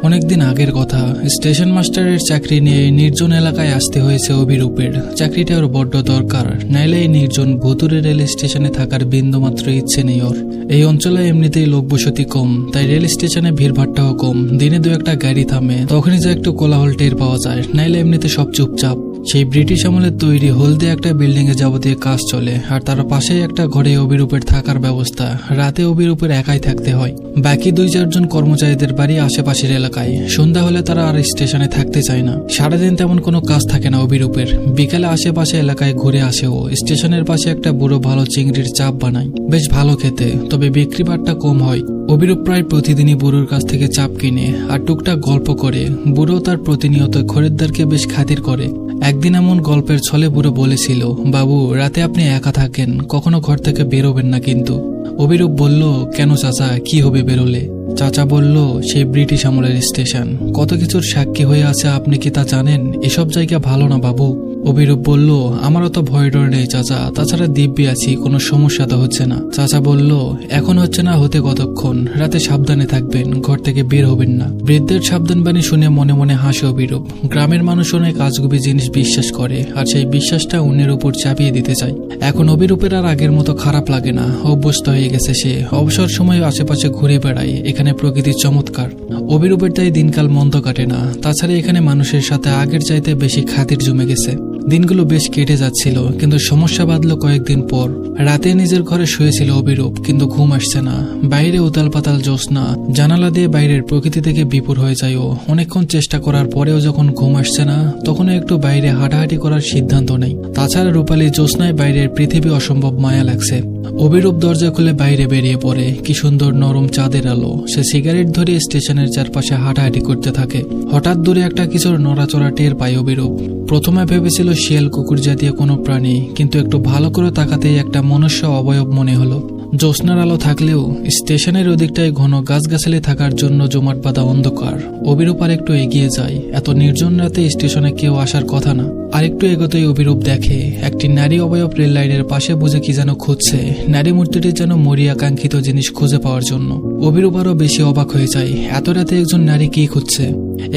অনেকদিন আগের কথা, স্টেশন মাস্টারের চাকরি নিয়ে নির্জন এলাকায় আসতে হয়েছে অভিরূপের। চাকরিটা ওর বড্ড দরকার, নাইলে এই নির্জন ভুতুরে রেল স্টেশনে থাকার বিন্দুমাত্র ইচ্ছে নেই ওর। এই অঞ্চলে এমনিতেই লোকবসতি কম, তাই রেল স্টেশনে ভিড়ভাট্টাও কম। দিনে দু একটা গাড়ি থামে, তখনই যে একটু কোলাহল টের পাওয়া যায়, নাইলে এমনিতে সব চুপচাপ। সেই ব্রিটিশ আমলের তৈরি হলদে একটা বিল্ডিং এ যাবতীয় কাজ চলে, আর তার পাশেই একটা ঘরে অভিরূপের থাকার ব্যবস্থা। রাতে অভিরূপের একাই থাকতে হয়, বাকি 2-4 জন কর্মচারীদের বাড়ি আশেপাশের এলাকায়। সন্ধ্যা হলে তারা আর স্টেশনে থাকতে চায় না। সারাদিন তেমন কোনো কাজ থাকে না অভিরূপের। বিকালে আশেপাশে এলাকায় ঘুরে আসে ও। স্টেশনের পাশে একটা বুড়ো ভালো চিংড়ির চাপ বানায়, বেশ ভালো খেতে, তবে বিক্রি বাট্টা কম হয়। অভিরূপ প্রায় প্রতিদিনই বুড়োর কাছ থেকে চাপ কিনে আর টুকটাক গল্প করে। বুড়ো তার প্রতিনিয়ত খরিদ্দারকে বেশ খাতির করে। একদিন এমন গল্পের ছলে বুড়ো বলেছিল, বাবু রাতে আপনি একা থাকেন, কখনো ঘর থেকে বেরোবেন না কিন্তু। অভিরূপ বলল, কেন চাচা, কি হবে বেরোলে? চাচা বলল, সেই ব্রিটিশ আমলের স্টেশন কত কিছুর সাক্ষী হয়ে আছে, আপনি কি তা জানেন? এসব জায়গা ভালো না বাবু। অভিরূপ বলল, আমারও তো ভয় ডর নেই চাচা, তাছাড়া দিব্যি আছি, কোনো সমস্যা তো হচ্ছে না। চাচা বলল, এখন হচ্ছে না, হতে কতক্ষণ? রাতে সাবধানে থাকবেন, ঘর থেকে বের হবেন না। বৃদ্ধের সাবধান বাণী শুনে মনে মনে হাসে অভিরূপ। গ্রামের মানুষ অনেক আজগুবি জিনিস বিশ্বাস করে, আর সেই বিশ্বাসটা অন্যের উপর চাপিয়ে দিতে চায়। এখন অভিরূপের আর আগের মতো খারাপ লাগে না, অভ্যস্ত হয়ে গেছে সে। অবসর সময় আশেপাশে ঘুরে বেড়ায়, এখানে প্রকৃতির চমৎকার। অভিরূপের তাই দিনকাল মন্দ কাটে না। তাছাড়া এখানে মানুষের সাথে আগের চাইতে বেশি খাতির জমে গেছে। দিনগুলো বেশ কেটে যাচ্ছিল, কিন্তু সমস্যা বাঁধল কয়েকদিন পর। রাতে নিজের ঘরে শুয়েছিল অভিরূপ, কিন্তু ঘুম আসছে না। বাইরে উতাল পাতাল জ্যোৎস্না, জানালা দিয়ে বাইরের প্রকৃতি থেকে বিপুর হয়ে যায় ও। অনেকক্ষণ চেষ্টা করার পরেও যখন ঘুম আসছে না, তখন একটু বাইরে হাঁটাহাঁটি করার সিদ্ধান্ত নেই। তাছাড়া রূপালী জ্যোৎস্নায় বাইরের পৃথিবী অসম্ভব মায়া লাগছে। অভিরূপ দরজা খুলে বাইরে বেরিয়ে পড়ে। কি সুন্দর নরম চাঁদের আলো। সে সিগারেট ধরে স্টেশনের চারপাশে হাঁটাহাঁটি করতে থাকে। হঠাৎ দূরে একটা কিছুর নড়াচড়া টের পায় অভিরূপ। প্রথমে ভেবেছিল শিয়াল কুকুর জাতীয় কোনো প্রাণী, কিন্তু একটু ভালো করে তাকাতেই একটা মনুষ্য অবয়ব মনে হলো। জ্যোৎস্নার আলো থাকলেও স্টেশনের ওদিকটায় ঘন গাছগাছালি থাকার জন্য জমাট বাঁধা অন্ধকার। অভিরূপ আর একটু এগিয়ে যায়। এত নির্জন রাতে স্টেশনে কেউ আসার কথা না। আর একটু এগোতেই অভিরূপ দেখে একটি নারী অবয়ব রেল লাইনের পাশে বুঝে কি যেন খুঁজছে। নারী মূর্তিটির যেন মরিয়া কাঙ্ক্ষিত জিনিস খুঁজে পাওয়ার জন্য। অভিরূপ আরো বেশি অবাক হয়ে যায়, এত রাতে একজন নারী কি খুঁজছে?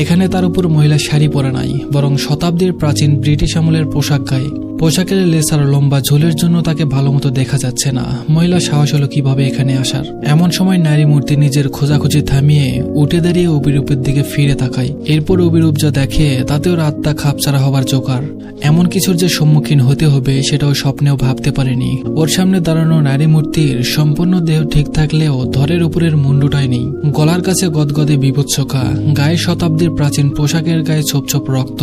এখানে তার উপর মহিলা শাড়ি পরা নাই, বরং শতাব্দীর প্রাচীন ব্রিটিশ আমলের পোশাক গায়ে। পোশাকের লেস আর লম্বা ঝোলের জন্য তাকে ভালো মতো দেখা যাচ্ছে না। মহিলা সাহস হলো কিভাবে এখানে আসার? এমন সময় নারী মূর্তি নিজের খোঁজাখুঁজি থামিয়ে উঠে দাঁড়িয়ে অভিরূপের দিকে ফিরে তাকায়। এরপর অভিরূপ যা দেখে তাতে ওর আত্মা খাপছাড়া হবার জোগাড়। এমন কিছুর যে সম্মুখীন হতে হবে সেটাও স্বপ্নেও ভাবতে পারেনি। ওর সামনে দাঁড়ানো নারী মূর্তির সম্পূর্ণ দেহ ঠিক থাকলেও ধরের উপরের মুন্ডুটাই নেই। গলার কাছে গদগদে বিভৎসখা, গায়ে শতাব্দীর প্রাচীন পোশাকের গায়ে ছোপ ছোপ রক্ত।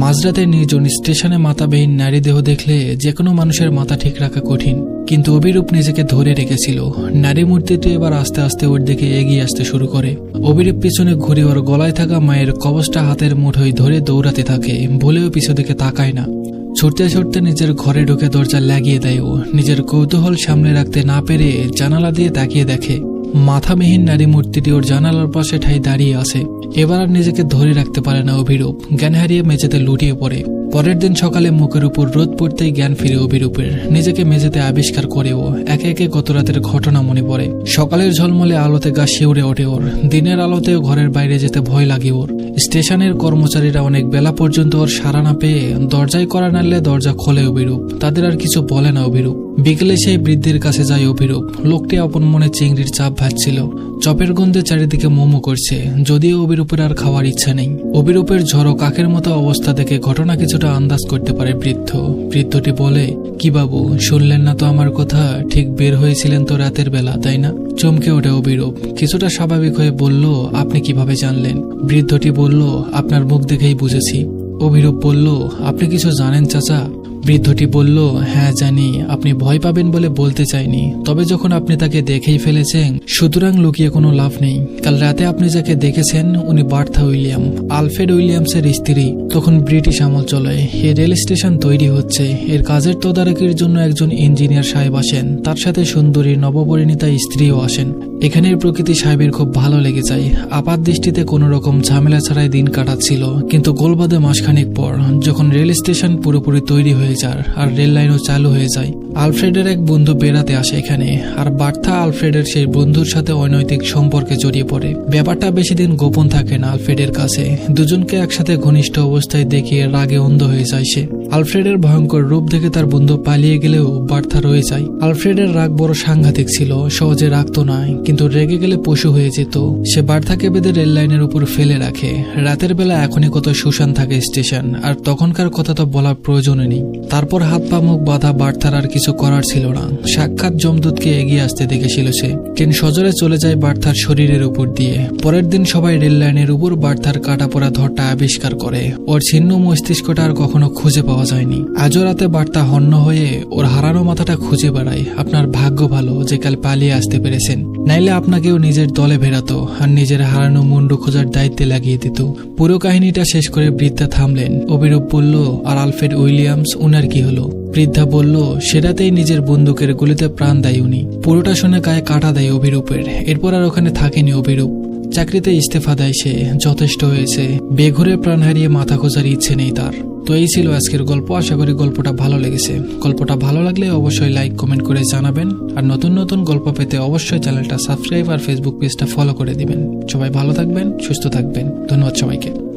মাঝরাতে নির্জন স্টেশনে মাথাবিহীন নারী দেহ দেখলে যে কোনো মানুষের মাথা ঠিক রাখা কঠিন, কিন্তু অভিরূপ নিজেকে ধরে রেখেছিল। নারী মূর্তিটি এবার আস্তে আস্তে ওর দিকে এগিয়ে আসতে শুরু করে। অভিরূপ পিছনে ঘুরে ওর গলায় থাকা মায়ের কবচটা হাতের মুঠোয় ধরে দৌড়াতে থাকে, ভুলেও পিছু দিকে তাকায় না। ছুটতে ছুটতে নিজের ঘরে ঢুকে দরজা লাগিয়ে দেয় ও। নিজের কৌতূহল সামনে রাখতে না পেরে জানালা দিয়ে তাকিয়ে দেখে মাথাবিহীন নারী মূর্তিটি ওর জানালার পাশে ঠাই দাঁড়িয়ে আছে। এবার আর নিজেকে ধরে রাখতে পারে না অভিরূপ, জ্ঞান হারিয়ে মেঝেতে লুটিয়ে পড়ে। পরের দিন সকালে মুখের উপর রোদ পড়তেই জ্ঞান ফিরে অভিরূপের। নিজেকে মেঝেতে আবিষ্কার করে ও একে একে গত রাতের ঘটনা মনে পড়ে। সকালের ঝলমলে আলোতে গা শিউরে ওঠে ওর। দিনের আলোতেও ঘরের বাইরে যেতে ভয় লাগে ওর। স্টেশনের কর্মচারীরা অনেক বেলা পর্যন্ত ওর সাড়া না পেয়ে দরজায় কড়া নাড়লে দরজা খোলে অভিরূপ। তাদের আর কিছু বলে না অভিরূপ। বিকেলে সেই বৃদ্ধের কাছে যায় অভিরূপ। লোকটি আপন মনে চিংড়ির চাপ ভাজছিল। চপের গন্ধে চারিদিকে মোমো করছে, যদিও অভিরূপের আর খাওয়ার ইচ্ছা নেই। অভিরূপের ঝড়ো কাকের মতো অবস্থা দেখে ঘটনা কিছুটা আন্দাজ করতে পারে বৃদ্ধ। বৃদ্ধটি বলে, কি বাবু, শুনলেন না তো আমার কথা? ঠিক বের হয়েছিলেন তো রাতের বেলা, তাই না? চমকে ওঠে অভিরূপ। কিছুটা স্বাভাবিক হয়ে বলল, আপনি কিভাবে জানলেন? বৃদ্ধটি বলল, আপনার মুখ দেখেই বুঝেছি। অভিরূপ বলল, আপনি কিছু জানেন চাচা? বৃদ্ধটি বলল, হ্যাঁ জানি। আপনি ভয় পাবেন বলে বলতে চাইনি, তবে যখন আপনি তাকে দেখেই ফেলেছেন সুতরাং লুকিয়ে কোনো লাভ নেই। কাল রাতে আপনি যাকে দেখেছেন উনি বার্থা উইলিয়াম, আলফ্রেড উইলিয়ামসের স্ত্রী। তখন ব্রিটিশ আমল চলে, এই রেল স্টেশন তৈরি হচ্ছে। এর কাজের তদারকির জন্য একজন ইঞ্জিনিয়ার সাহেব আসেন, তার সাথে সুন্দরী নবপরিণীতা স্ত্রীও আসেন। এখানের প্রকৃতি সাহেবের খুব ভালো লেগে যায়। আপাত দৃষ্টিতে কোনো রকম ঝামেলা ছাড়াই দিন কাটাচ্ছিল, কিন্তু গোলবাদে মাসখানেক পর যখন রেল স্টেশন পুরোপুরি তৈরি হয়ে হয়ে যায় আর রেল লাইনও চালু হয়ে যায়। আলফ্রেডের এক বন্ধু বেড়াতে আসে এখানে, আর বার্থা আলফ্রেডের সেই বন্ধুর সাথে অনৈতিক সম্পর্কে জড়িয়ে পড়ে। ব্যাপারটা বেশি দিন গোপন থাকে না আলফ্রেডের কাছে। দুজনকে একসাথে ঘনিষ্ঠ অবস্থায় দেখিয়ে রাগে অন্ধ হয়ে যায় সে। আলফ্রেডের ভয়ঙ্কর রূপ দেখে তার বন্ধু পালিয়ে গেলেও বার্থা রয়ে যায়। আলফ্রেডের রাগ বড় সাংঘাতিক ছিল, সহজে রাখতো না, কিন্তু রেগে গেলে পশু হয়ে যেত। সে বার্থাকে বেঁধে রেল লাইনের উপর ফেলে রাখে। রাতের বেলা এখনই কত শুনশান থাকে স্টেশন, আর তখনকার কথা তো বলার প্রয়োজনই নেই। তারপর হাত পা মুখ বাঁধা বার্থার আর কিছু করার ছিল না। সাক্ষাৎ যমদূতকে এগিয়ে আসতে দেখেছিল সে। ট্রেন সজোরে চলে যায় বার্থার শরীরের উপর দিয়ে। পরের দিন সবাই রেল লাইনের উপর বার্থার কাটা পড়া ধরটা আবিষ্কার করে। ওর ছিন্ন মস্তিষ্কটা আর কখনো খুঁজে পাওয়া যায়নি। আজও রাতে বার্থা হন্য হয়ে ওর হারানো মাথাটা খুঁজে বেড়ায়। আপনার ভাগ্য ভালো যে কাল পালিয়ে আসতে পেরেছেন, নাইলে আপনাকেও নিজের দলে ভেড়াতো আর নিজের হারানো মুন্ডু খোঁজার দায়িত্বে লাগিয়ে দিত। পুরো কাহিনীটা শেষ করে বৃদ্ধা থামলেন। অভিরূপ বলল, আর আলফ্রেড উইলিয়ামস, উনার কি হলো? বৃদ্ধা বলল, সেটাতেই নিজের বন্দুকের গুলিতে প্রাণ দেয় উনি। পুরোটা শুনে গায়ে কাটা দেয় অভিরূপের। এরপর আর ওখানে থাকেনি অভিরূপ। চাকরিতে ইস্তফা দেয় সে। যথেষ্ট হয়েছে। বেঘুরে প্রাণ হারিয়ে মাথা খোঁজার ইচ্ছে নেই তার। তো এই ছিল আজকের গল্প। আশা করি গল্পটা ভালো লেগেছে। গল্পটা ভালো লাগলে অবশ্যই লাইক কমেন্ট করে জানাবেন, আর নতুন নতুন গল্প পেতে অবশ্যই চ্যানেলটা সাবস্ক্রাইব আর ফেসবুক পেজটা ফলো করে দিবেন। সবাই ভালো থাকবেন, সুস্থ থাকবেন। ধন্যবাদ সবাইকে।